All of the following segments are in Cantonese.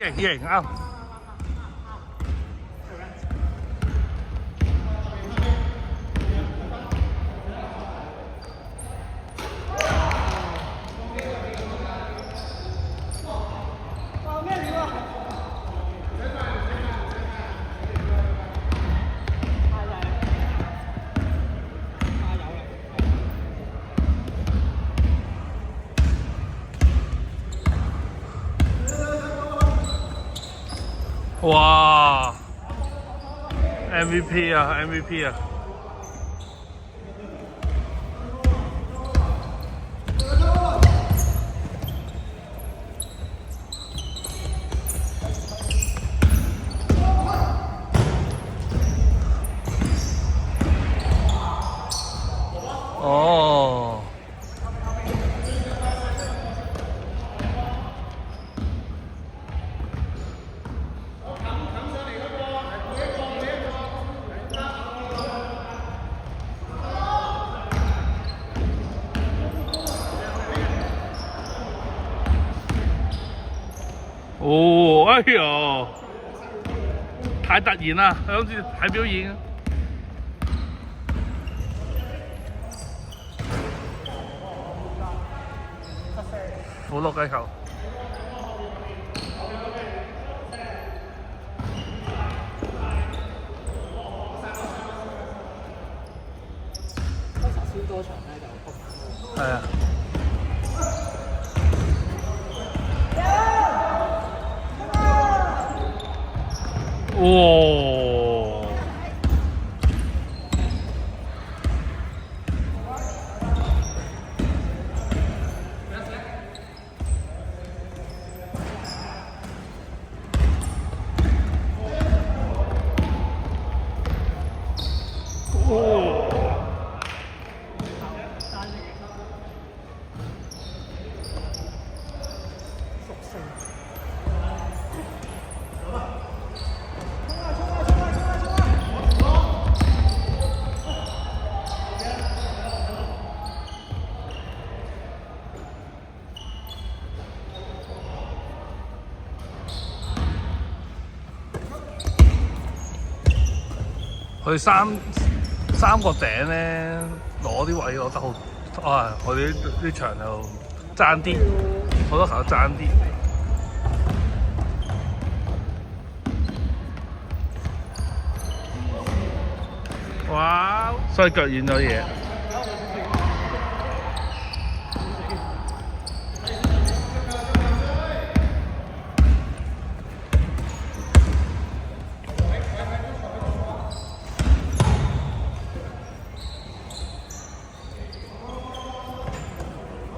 贏啱。哇 ！MVP 啊 ，MVP 啊！哦。哦，哎呦，太突然啦，好似睇表演。好落雞球。先多場咧就係啊。哇！佢三個頂咧，攞啲位攞得好，啊！我哋呢場就爭啲，好多球都爭啲。哇！所以腳軟咗嘢。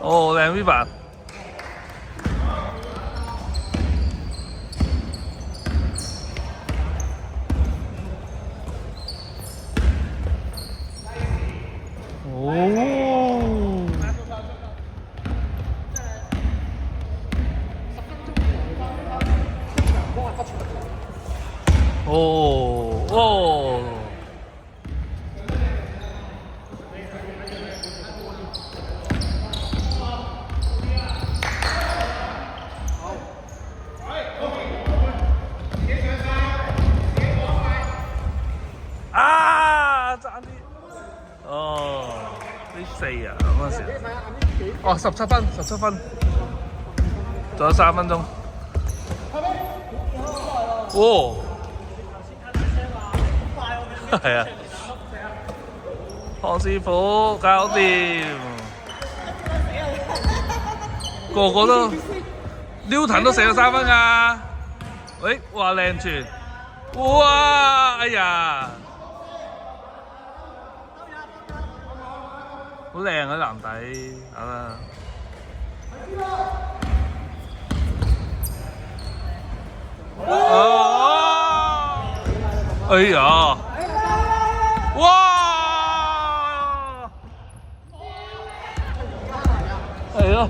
哦，靚 V 版。哦。哦。啊！爭啲。哦，呢4啊，嗰陣時。哦，17分，17分，仲有3分鐘。哦。係啊。康師傅搞掂，個個都Newton都射咗3分㗎。喂，哇靚傳，哇！哎呀，好靚啊籃底啊！哦！哎呀！哇！係咯。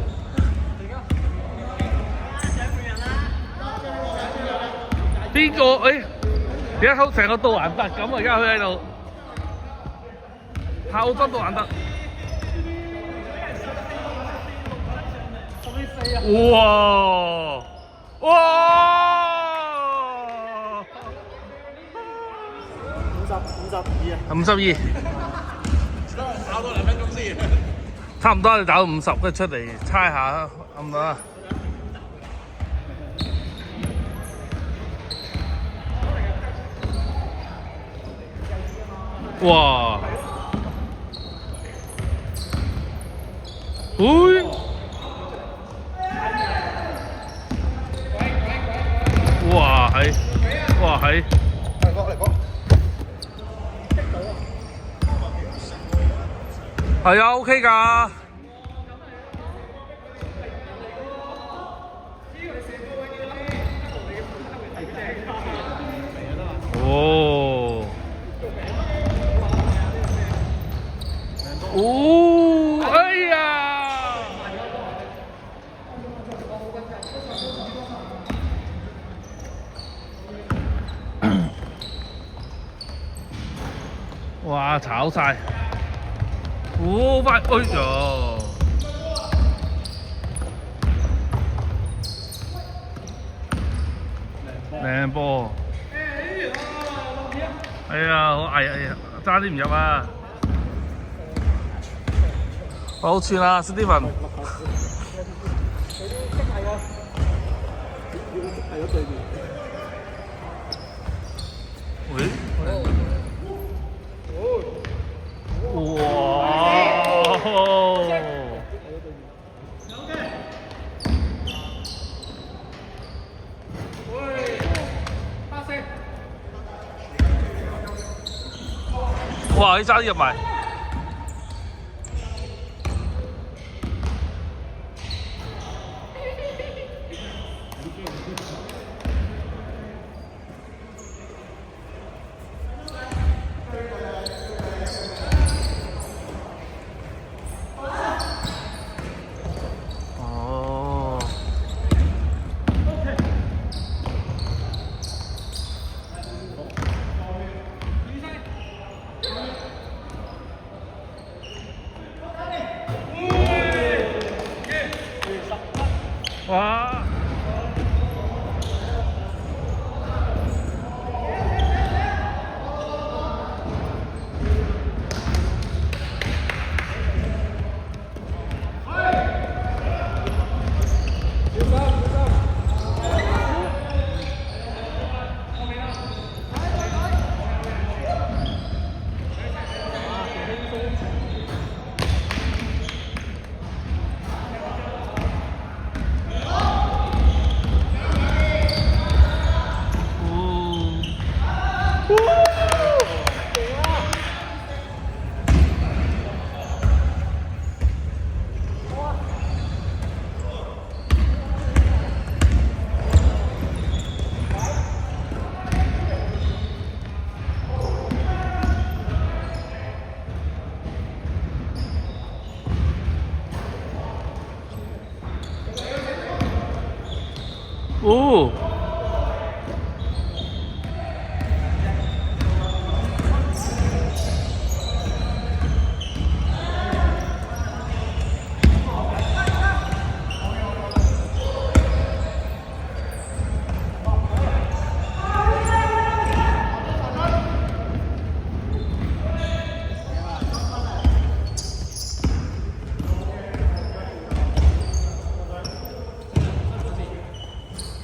邊個？誒，點解好成個杜蘭特咁啊？而家佢喺度，後真杜蘭特。哇！哇！ 52。打多2分鐘先。差唔多，你打到50，跟住出嚟猜下，啱唔啱啊？哇！喂！哇係，哇係。嚟講。係啊 ，OK 㗎。哦。哦，哎呀！哇，炒晒！好快，哎呀！靚波！哎呀，好危啊！爭啲唔入啊！好串啊 ，Steven！喂？哇！你爭啲入埋。哇！哦！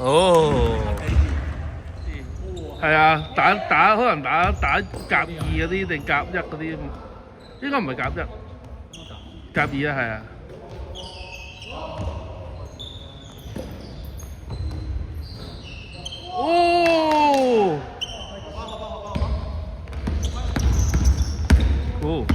哦，係啊，可能打甲2嗰啲定甲1嗰啲，應該唔係甲1，甲2啊，係啊。哦，哦。